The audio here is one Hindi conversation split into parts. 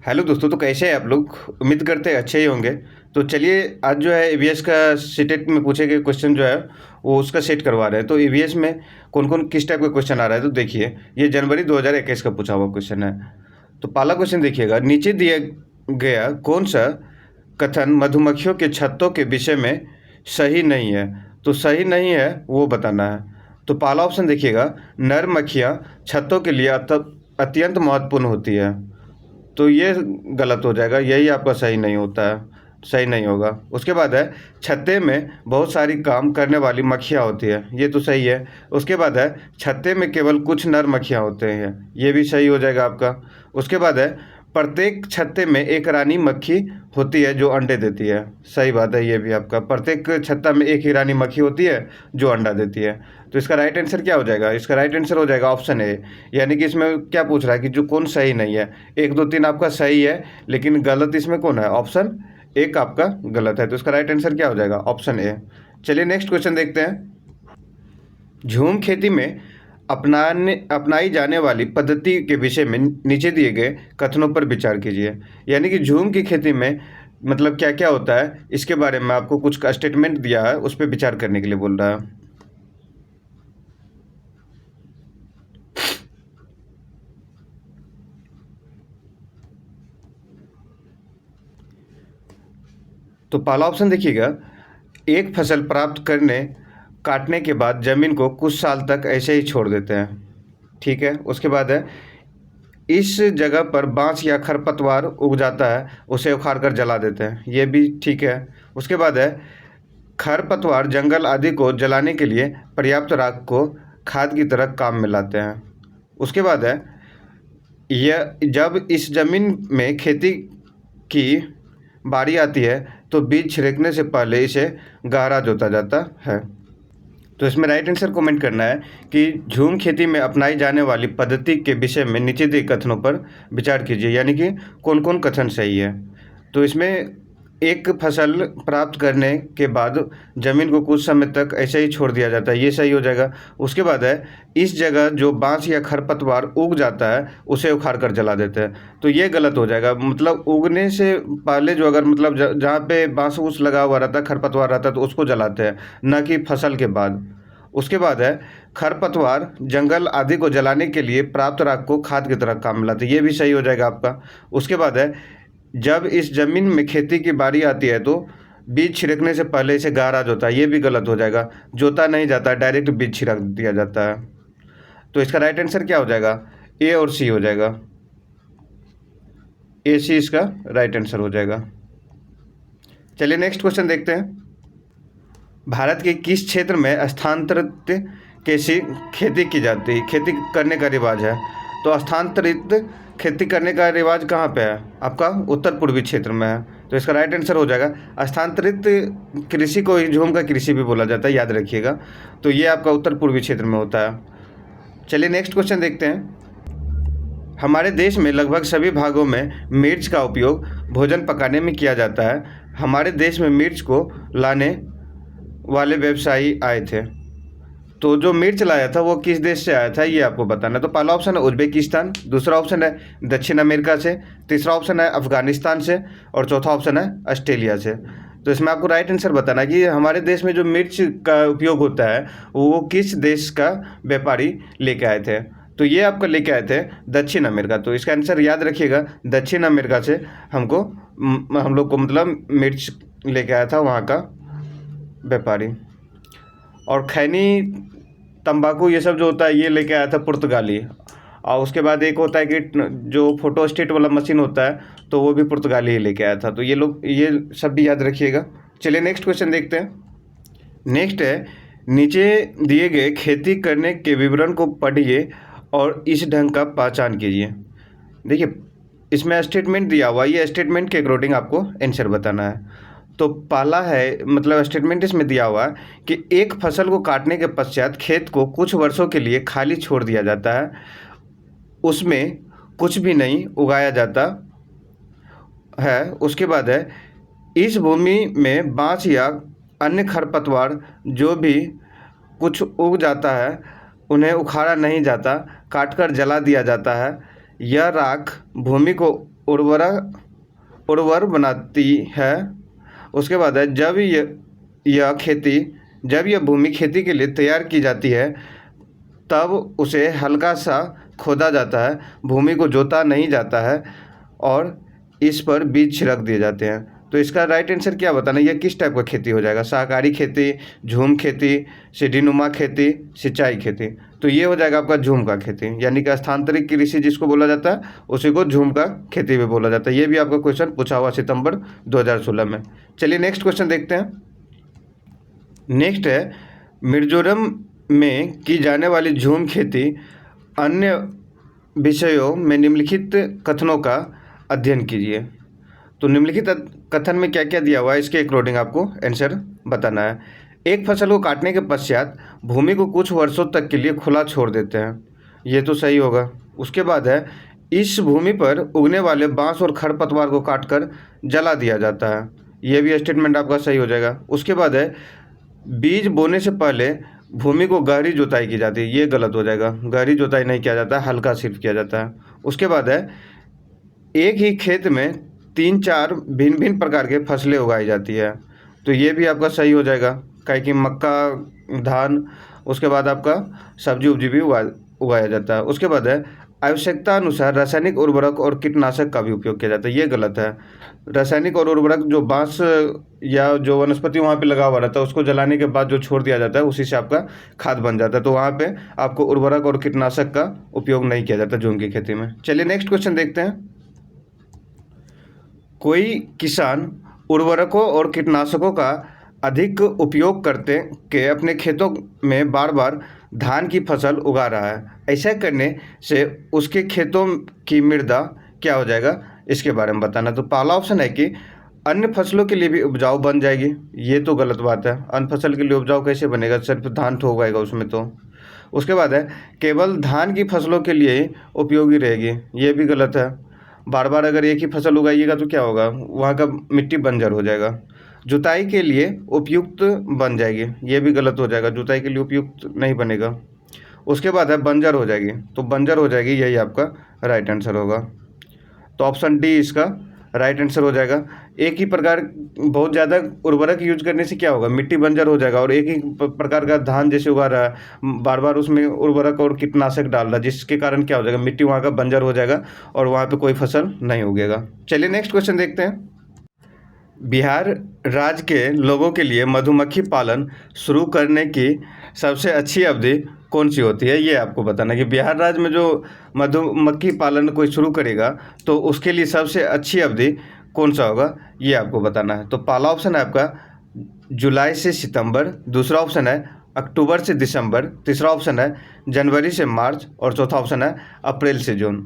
हेलो दोस्तों, तो कैसे हैं आप लोग। उम्मीद करते हैं अच्छे ही होंगे। तो चलिए आज जो है ईवीएस का सीटेट में पूछे गए क्वेश्चन जो है वो उसका सेट करवा रहे हैं। तो ईवीएस में कौन कौन किस टाइप का क्वेश्चन आ रहा है तो देखिए, ये जनवरी 2021 का पूछा हुआ क्वेश्चन है। तो पहला क्वेश्चन देखिएगा, नीचे दिया गया कौन सा कथन मधुमक्खियों के छत्तों के विषय में सही नहीं है। तो सही नहीं है वो बताना है। तो पहला ऑप्शन देखिएगा, नर मक्खियाँ छत्तों के लिए अत्यंत महत्वपूर्ण होती है। तो ये गलत हो जाएगा, यही आपका सही नहीं होता है, सही नहीं होगा। उसके बाद है, छत्ते में बहुत सारी काम करने वाली मक्खियाँ होती है, ये तो सही है। उसके बाद है, छत्ते में केवल कुछ नर मक्खियाँ होते हैं, ये भी सही हो जाएगा आपका। उसके बाद है, प्रत्येक छत्ते में एक रानी मक्खी होती है जो अंडे देती है, सही बात है ये भी आपका। प्रत्येक छत्ता में एक ही रानी मक्खी होती है जो अंडा देती है। तो इसका राइट आंसर क्या हो जाएगा, इसका राइट आंसर हो जाएगा ऑप्शन ए। यानी कि इसमें क्या पूछ रहा है कि जो कौन सही नहीं है। 1 2 3 आपका सही है, लेकिन गलत इसमें कौन है, ऑप्शन एक आपका गलत है। तो इसका राइट आंसर क्या हो जाएगा, ऑप्शन ए। चलिए नेक्स्ट क्वेश्चन देखते हैं। झूम खेती में अपनाई जाने वाली पद्धति के विषय में नीचे दिए गए कथनों पर विचार कीजिए। यानी कि झूम की खेती में मतलब क्या क्या होता है, इसके बारे में आपको कुछ का स्टेटमेंट दिया है, उस पर विचार करने के लिए बोल रहा है। तो पहला ऑप्शन देखिएगा, एक फसल प्राप्त करने काटने के बाद ज़मीन को कुछ साल तक ऐसे ही छोड़ देते हैं, ठीक है। उसके बाद है, इस जगह पर बांस या खरपतवार उग जाता है, उसे उखाड़ कर जला देते हैं, ये भी ठीक है। उसके बाद है, खरपतवार जंगल आदि को जलाने के लिए पर्याप्त राख को खाद की तरह काम में लाते हैं। उसके बाद है, यह जब इस ज़मीन में खेती की बारी आती है तो बीज छिड़कने से पहले इसे गहरा जोता जाता है। तो इसमें राइट आंसर कमेंट करना है कि झूम खेती में अपनाई जाने वाली पद्धति के विषय में नीचे दिए कथनों पर विचार कीजिए, यानी कि कौन कौन कथन सही है। तो इसमें एक फसल प्राप्त करने के बाद ज़मीन को कुछ समय तक ऐसे ही छोड़ दिया जाता है, ये सही हो जाएगा। उसके बाद है, इस जगह जो बांस या खरपतवार उग जाता है उसे उखाड़ कर जला देते हैं, तो ये गलत हो जाएगा। मतलब उगने से पहले जो अगर मतलब जहाँ पे बांस उस लगा हुआ रहता है, खरपतवार रहता है, तो उसको जलाते हैं, न कि फसल के बाद। उसके बाद है, खरपतवार जंगल आदि को जलाने के लिए प्राप्त राख को खाद की तरह काम में लाते हैं, ये भी सही हो जाएगा आपका। उसके बाद है, जब इस ज़मीन में खेती की बारी आती है तो बीज छिड़कने से पहले इसे गहरा जोता है, ये भी गलत हो जाएगा। जोता नहीं जाता, डायरेक्ट बीज छिड़क दिया जाता है। तो इसका राइट आंसर क्या हो जाएगा, ए और सी हो जाएगा। ए सी इसका राइट आंसर हो जाएगा। चलिए नेक्स्ट क्वेश्चन देखते हैं। भारत के किस क्षेत्र में स्थानांतरित कैसी खेती की जाती है, खेती करने का रिवाज है। तो स्थानांतरित खेती करने का रिवाज कहाँ पे है, आपका उत्तर पूर्वी क्षेत्र में है। तो इसका राइट आंसर हो जाएगा, स्थानांतरित कृषि को ही झूम का कृषि भी बोला जाता है, याद रखिएगा। तो ये आपका उत्तर पूर्वी क्षेत्र में होता है। चलिए नेक्स्ट क्वेश्चन देखते हैं। हमारे देश में लगभग सभी भागों में मिर्च का उपयोग भोजन पकाने में किया जाता है। हमारे देश में मिर्च को लाने वाले व्यवसायी आए थे, तो जो मिर्च लाया था वो किस देश से आया था, ये आपको बताना है। तो पहला ऑप्शन है उज्बेकिस्तान, दूसरा ऑप्शन है दक्षिण अमेरिका से, तीसरा ऑप्शन है अफगानिस्तान से, और चौथा ऑप्शन है ऑस्ट्रेलिया से। तो इसमें आपको राइट आंसर बताना है कि हमारे देश में जो मिर्च का उपयोग होता है वो किस देश का व्यापारी लेके आए थे। तो ये आपका लेके आए थे दक्षिण अमेरिका। तो इसका आंसर याद रखिएगा, दक्षिण अमेरिका से हम लोग को मतलब मिर्च लेके आया था वहाँ का व्यापारी। और खैनी तंबाकू ये सब जो होता है ये लेके आया था पुर्तगाली। और उसके बाद एक होता है कि जो फोटो स्टेट वाला मशीन होता है तो वो भी पुर्तगाली ही लेके आया था। तो ये लोग ये सब भी याद रखिएगा। चलिए नेक्स्ट क्वेश्चन देखते हैं। नेक्स्ट है, नीचे दिए गए खेती करने के विवरण को पढ़िए और इस ढंग का पहचान कीजिए। देखिए इसमें स्टेटमेंट दिया हुआ, ये स्टेटमेंट के अकॉर्डिंग आपको आंसर बताना है। तो पहला है मतलब स्टेटमेंट इसमें दिया हुआ है कि एक फसल को काटने के पश्चात खेत को कुछ वर्षों के लिए खाली छोड़ दिया जाता है, उसमें कुछ भी नहीं उगाया जाता है। उसके बाद है, इस भूमि में बांस या अन्य खरपतवार जो भी कुछ उग जाता है उन्हें उखाड़ा नहीं जाता, काटकर जला दिया जाता है। यह राख भूमि को उर्वर बनाती है। उसके बाद है जब यह भूमि खेती के लिए तैयार की जाती है तब उसे हल्का सा खोदा जाता है, भूमि को जोता नहीं जाता है और इस पर बीज छिड़क दिए जाते हैं। तो इसका राइट आंसर क्या बताना, यह किस टाइप का खेती हो जाएगा? शाकाहारी खेती, झूम खेती, सीढ़ीनुमा खेती, सिंचाई खेती। तो ये हो जाएगा आपका झूम का खेती, यानी कि स्थानांतरित कृषि जिसको बोला जाता है उसी को झूम का खेती भी बोला जाता है। ये भी आपका क्वेश्चन पूछा हुआ सितंबर 2016 में। चलिए नेक्स्ट क्वेश्चन देखते हैं। नेक्स्ट है, मिजोरम में की जाने वाली झूम खेती अन्य विषयों में निम्नलिखित कथनों का अध्ययन कीजिए। तो निम्नलिखित कथन में क्या क्या दिया हुआ है इसके अकॉर्डिंग आपको आंसर बताना है। एक फसल को काटने के पश्चात भूमि को कुछ वर्षों तक के लिए खुला छोड़ देते हैं, ये तो सही होगा। उसके बाद है, इस भूमि पर उगने वाले बांस और खरपतवार को काटकर जला दिया जाता है, ये भी स्टेटमेंट आपका सही हो जाएगा। उसके बाद है, बीज बोने से पहले भूमि को गहरी जुताई की जाती है, ये गलत हो जाएगा, गहरी जुताई नहीं किया जाता है, हल्का सिर्फ किया जाता है। उसके बाद है, एक ही खेत में 3-4 भिन्न भिन्न प्रकार के फसलें उगाई जाती है, तो ये भी आपका सही हो जाएगा, काहे कि मक्का, धान, उसके बाद आपका सब्जी उब्जी भी उगाया जाता है। उसके बाद है, आवश्यकता अनुसार रासायनिक उर्वरक और कीटनाशक का भी उपयोग किया जाता है, ये गलत है। रासायनिक और उर्वरक जो बांस या जो वनस्पति वहाँ पे लगा हुआ रहता है उसको जलाने के बाद जो छोड़ दिया जाता है उसी से आपका खाद बन जाता है, तो वहाँ पे आपको उर्वरक और कीटनाशक का उपयोग नहीं किया जाता झूम की खेती में। चलिए नेक्स्ट क्वेश्चन देखते हैं। कोई किसान उर्वरकों और कीटनाशकों का अधिक उपयोग करते के अपने खेतों में बार बार धान की फसल उगा रहा है, ऐसा करने से उसके खेतों की मृदा क्या हो जाएगा, इसके बारे में बताना। तो पहला ऑप्शन है कि अन्य फसलों के लिए भी उपजाऊ बन जाएगी, ये तो गलत बात है, अन्य फसल के लिए उपजाऊ कैसे बनेगा, सिर्फ धान तो उगाएगा उसमें तो। उसके बाद है, केवल धान की फसलों के लिए ही उपयोगी रहेगी, ये भी गलत है, बार बार अगर एक ही फसल उगाइएगा तो क्या होगा, वहाँ का मिट्टी बंजर हो जाएगा। जुताई के लिए उपयुक्त बन जाएगी, ये भी गलत हो जाएगा, जुताई के लिए उपयुक्त नहीं बनेगा। उसके बाद है, बंजर हो जाएगी, तो बंजर हो जाएगी, यही आपका राइट आंसर होगा। तो ऑप्शन डी इसका राइट आंसर हो जाएगा। एक ही प्रकार बहुत ज़्यादा उर्वरक यूज करने से क्या होगा, मिट्टी बंजर हो जाएगा, और एक ही प्रकार का धान जैसे उगा रहा है, बार बार उसमें उर्वरक और कीटनाशक डाल रहा है, जिसके कारण क्या हो जाएगा, मिट्टी वहाँ का बंजर हो जाएगा और वहाँ पे कोई फसल नहीं उगेगा। चलिए नेक्स्ट क्वेश्चन देखते हैं। बिहार राज्य के लोगों के लिए मधुमक्खी पालन शुरू करने की सबसे अच्छी अवधि कौन सी होती है, ये आपको बताना कि बिहार राज्य में जो मधुमक्खी पालन कोई शुरू करेगा तो उसके लिए सबसे अच्छी अवधि कौन सा होगा, ये आपको बताना है। तो पहला ऑप्शन है आपका जुलाई से सितंबर, दूसरा ऑप्शन है अक्टूबर से दिसंबर, तीसरा ऑप्शन है जनवरी से मार्च और चौथा ऑप्शन है अप्रैल से जून।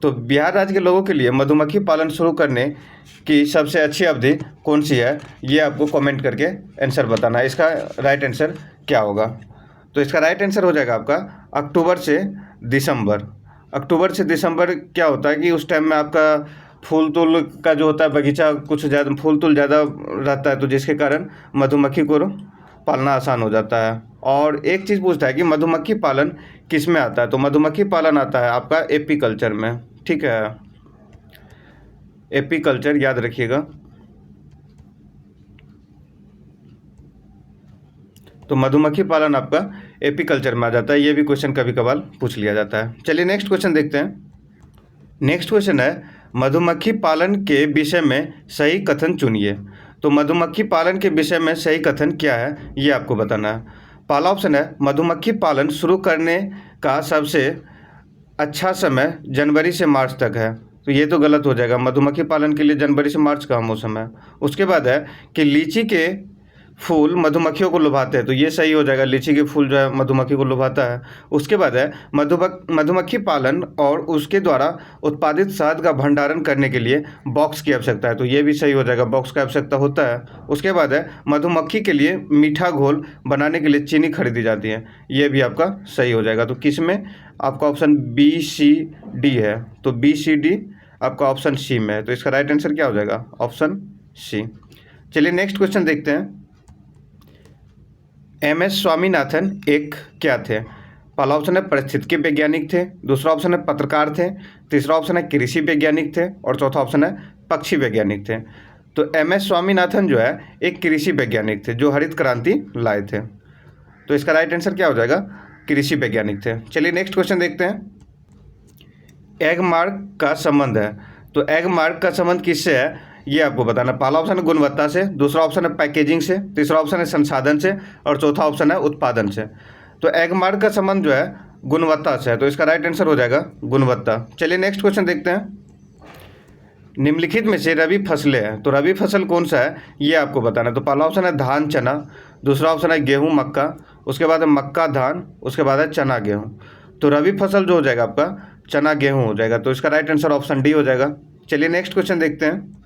तो बिहार राज्य के लोगों के लिए मधुमक्खी पालन शुरू करने की सबसे अच्छी अवधि कौन सी है, ये आपको कमेंट करके आंसर बताना है, इसका राइट आंसर क्या होगा। तो इसका राइट आंसर हो जाएगा आपका अक्टूबर से दिसंबर। अक्टूबर से दिसंबर क्या होता है कि उस टाइम में आपका फूल तूल का जो होता है बगीचा कुछ ज़्यादा फूल तूल ज़्यादा रहता है, तो जिसके कारण मधुमक्खी को पालना आसान हो जाता है। और एक चीज़ पूछता है कि मधुमक्खी पालन किस में आता है, तो मधुमक्खी पालन आता है आपका एपी कल्चर में, ठीक है, एपी कल्चर याद रखिएगा। तो मधुमक्खी पालन आपका एपी कल्चर में आ जाता है, ये भी क्वेश्चन कभी कभार पूछ लिया जाता है। चलिए नेक्स्ट क्वेश्चन देखते हैं। नेक्स्ट क्वेश्चन है, मधुमक्खी पालन के विषय में सही कथन चुनिए। तो मधुमक्खी पालन के विषय में सही कथन क्या है, ये आपको बताना है। पहला ऑप्शन है, मधुमक्खी पालन शुरू करने का सबसे अच्छा समय जनवरी से मार्च तक है, तो ये तो गलत हो जाएगा, मधुमक्खी पालन के लिए जनवरी से मार्च का मौसम है। उसके बाद है कि लीची के फूल मधुमक्खियों को लुभाते हैं, तो ये सही हो जाएगा, लीची के फूल जो है मधुमक्खी को लुभाता है। उसके बाद है मधुमक्खी पालन और उसके द्वारा उत्पादित शहद का भंडारण करने के लिए बॉक्स की आवश्यकता है, तो ये भी सही हो जाएगा, बॉक्स की आवश्यकता होता है। उसके बाद है मधुमक्खी के लिए मीठा घोल बनाने के लिए चीनी खरीदी जाती है, ये भी आपका सही हो जाएगा। तो किस में आपका ऑप्शन बी सी डी है, तो बी सी डी आपका ऑप्शन सी में है, तो इसका राइट आंसर क्या हो जाएगा, ऑप्शन सी। चलिए नेक्स्ट क्वेश्चन देखते हैं। एम एस स्वामीनाथन एक क्या थे? पहला ऑप्शन है पारिस्थितिकी वैज्ञानिक थे, दूसरा ऑप्शन है पत्रकार थे, तीसरा ऑप्शन है कृषि वैज्ञानिक थे और चौथा ऑप्शन है पक्षी वैज्ञानिक थे। तो MS स्वामीनाथन जो है एक कृषि वैज्ञानिक थे जो हरित क्रांति लाए थे। तो इसका राइट आंसर क्या हो जाएगा? कृषि वैज्ञानिक थे। चलिए नेक्स्ट क्वेश्चन देखते हैं। एग मार्क का संबंध है, तो एग मार्क का संबंध किससे है ये आपको बताना। पहला ऑप्शन है गुणवत्ता से, दूसरा ऑप्शन है पैकेजिंग से, तीसरा ऑप्शन है संसाधन से और चौथा ऑप्शन है उत्पादन से। तो एग मार्क का संबंध जो है गुणवत्ता से है, तो इसका राइट आंसर हो जाएगा गुणवत्ता। चलिए नेक्स्ट क्वेश्चन देखते हैं। निम्नलिखित में से रबी फसलें हैं, तो रबी फसल कौन सा है ये आपको बताना। तो पहला ऑप्शन है धान चना, दूसरा ऑप्शन है गेहूँ मक्का, उसके बाद है मक्का धान, उसके बाद है चना गेहूँ। तो रबी फसल जो हो जाएगा आपका चना गेहूँ हो जाएगा, तो इसका राइट आंसर ऑप्शन डी हो जाएगा। चलिए नेक्स्ट क्वेश्चन देखते हैं।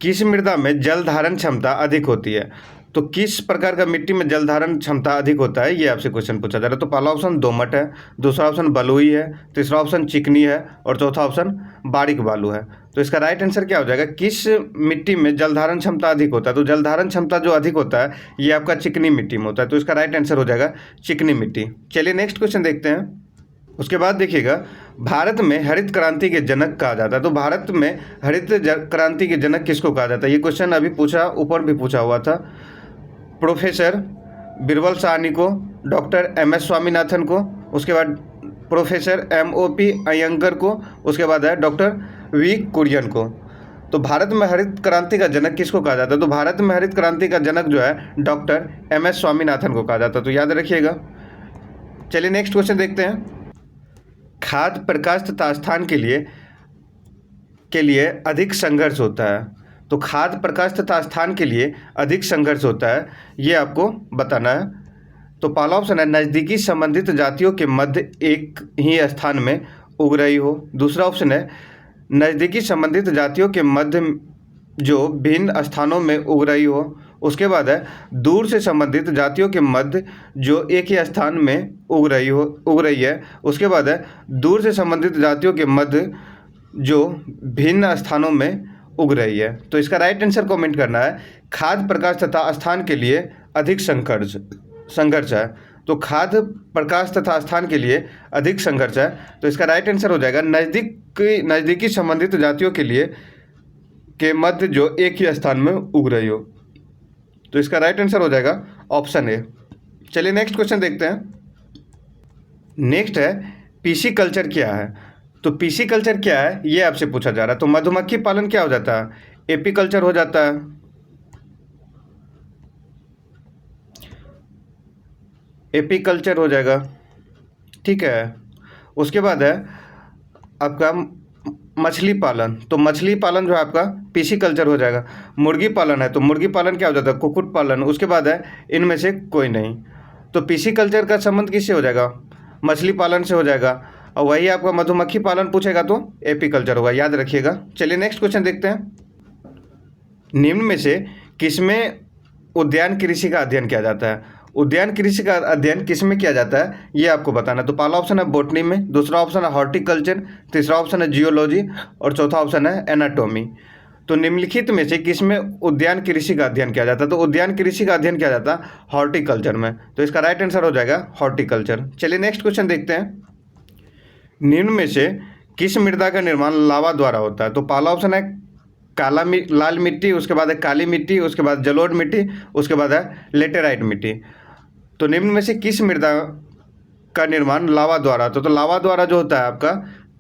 किस मृदा में जल धारण क्षमता अधिक होती है, तो किस प्रकार का मिट्टी में जल धारण क्षमता अधिक होता है ये आपसे क्वेश्चन पूछा जा रहा है। तो पहला ऑप्शन दोमट है, दूसरा ऑप्शन बलुई है, तीसरा ऑप्शन चिकनी है और चौथा ऑप्शन बारीक बालू है। तो इसका राइट आंसर क्या हो जाएगा? किस मिट्टी में जल धारण क्षमता अधिक होता है, तो जल धारण क्षमता जो अधिक होता है ये आपका चिकनी मिट्टी में होता है, तो इसका राइट आंसर हो जाएगा चिकनी मिट्टी। चलिए नेक्स्ट क्वेश्चन देखते हैं। उसके बाद देखिएगा, भारत में हरित क्रांति के जनक कहा जाता है, तो भारत में हरित क्रांति के जनक किसको कहा जाता है ये क्वेश्चन अभी पूछा, ऊपर भी पूछा हुआ था। प्रोफेसर बिरबल साहनी को, डॉक्टर MS स्वामीनाथन को, उसके बाद प्रोफेसर MOP अयंगर को, उसके बाद है डॉक्टर V कुरियन को। तो भारत में हरित क्रांति का जनक किसको कहा जाता है? तो भारत में हरित क्रांति का जनक जो है डॉक्टर MS स्वामीनाथन को कहा जाता है, तो याद रखिएगा। चलिए नेक्स्ट क्वेश्चन देखते हैं। खाद्य प्रकाश तथा स्थान के लिए अधिक संघर्ष होता है, तो खाद्य प्रकाश तथा स्थान के लिए अधिक संघर्ष होता है ये आपको बताना है। तो पहला ऑप्शन है नज़दीकी संबंधित जातियों के मध्य एक ही स्थान में उग रही हो, दूसरा ऑप्शन है नज़दीकी संबंधित जातियों के मध्य जो भिन्न स्थानों में उग रही हो, उसके बाद है दूर से संबंधित जातियों के मध्य जो एक ही स्थान में उग रही है, उसके बाद है दूर से संबंधित जातियों के मध्य जो भिन्न स्थानों में उग रही है। तो इसका राइट आंसर कमेंट करना है। खाद्य प्रकाश तथा स्थान के लिए अधिक संघर्ष है, तो खाद्य प्रकाश तथा स्थान के लिए अधिक संघर्ष है, तो इसका राइट आंसर हो जाएगा नज़दीकी संबंधित जातियों के मध्य जो एक ही स्थान में उग रही हो, तो इसका राइट आंसर हो जाएगा ऑप्शन ए। चलिए नेक्स्ट क्वेश्चन देखते हैं। नेक्स्ट है पीसी कल्चर क्या है, तो पीसी कल्चर क्या है ये आपसे पूछा जा रहा है। तो मधुमक्खी पालन क्या हो जाता है? एपी कल्चर हो जाता है। एपी कल्चर हो जाएगा, ठीक है। उसके बाद है आपका मछली पालन, तो मछली पालन जो है आपका पीसी कल्चर हो जाएगा। मुर्गी पालन है, तो मुर्गी पालन क्या हो जाता है? कुक्कुट पालन। उसके बाद है इनमें से कोई नहीं, तो पीसी कल्चर का संबंध किससे हो जाएगा? मछली पालन से हो जाएगा। और वही आपका मधुमक्खी पालन पूछेगा तो एपी कल्चर होगा, याद रखिएगा। चलिए नेक्स्ट क्वेश्चन देखते हैं। निम्न में से किसमें उद्यान कृषि का अध्ययन किया जाता है? उद्यान कृषि का अध्ययन किसमें किया जाता है ये आपको बताना। तो पहला ऑप्शन है बोटनी में, दूसरा ऑप्शन है हॉर्टिकल्चर, तीसरा ऑप्शन है जियोलॉजी और चौथा ऑप्शन है एनाटॉमी। तो निम्नलिखित में से किसमें उद्यान कृषि का अध्ययन किया जाता है? तो उद्यान कृषि का अध्ययन किया जाता है हॉर्टिकल्चर में, तो इसका राइट आंसर हो जाएगा हॉर्टिकल्चर। चलिए नेक्स्ट क्वेश्चन देखते हैं। निम्न में से किस मृदा का निर्माण लावा द्वारा होता है? तो पहला ऑप्शन है लाल मिट्टी, उसके बाद है काली मिट्टी, उसके बाद जलोढ़ मिट्टी, उसके बाद है लेटेराइट मिट्टी। तो निम्न में से किस मृदा का निर्माण लावा द्वारा होता है? तो लावा द्वारा जो होता है आपका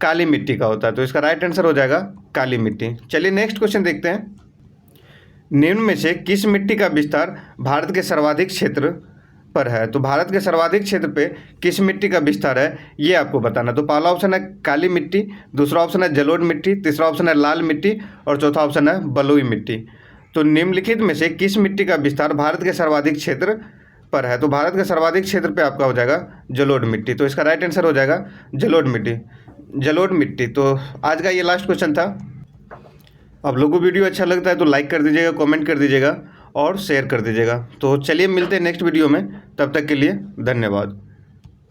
काली मिट्टी का होता है, तो इसका राइट आंसर हो जाएगा काली मिट्टी। चलिए नेक्स्ट क्वेश्चन देखते हैं। निम्न में से किस मिट्टी का विस्तार भारत के सर्वाधिक क्षेत्र पर है? तो भारत के सर्वाधिक क्षेत्र पे किस मिट्टी का विस्तार है ये आपको बताना। तो पहला ऑप्शन है काली मिट्टी, दूसरा ऑप्शन है जलोढ़ मिट्टी, तीसरा ऑप्शन है लाल मिट्टी और चौथा ऑप्शन है बलुई मिट्टी। तो निम्नलिखित में से किस मिट्टी का विस्तार भारत के सर्वाधिक क्षेत्र पर है? तो भारत के सर्वाधिक क्षेत्र पे आपका हो जाएगा जलोढ़ मिट्टी, तो इसका राइट आंसर हो जाएगा जलोढ़ मिट्टी। तो आज का ये लास्ट क्वेश्चन था। आप लोगों को वीडियो अच्छा लगता है तो लाइक कर दीजिएगा, कमेंट कर दीजिएगा और शेयर कर दीजिएगा। तो चलिए मिलते हैं नेक्स्ट वीडियो में, तब तक के लिए धन्यवाद।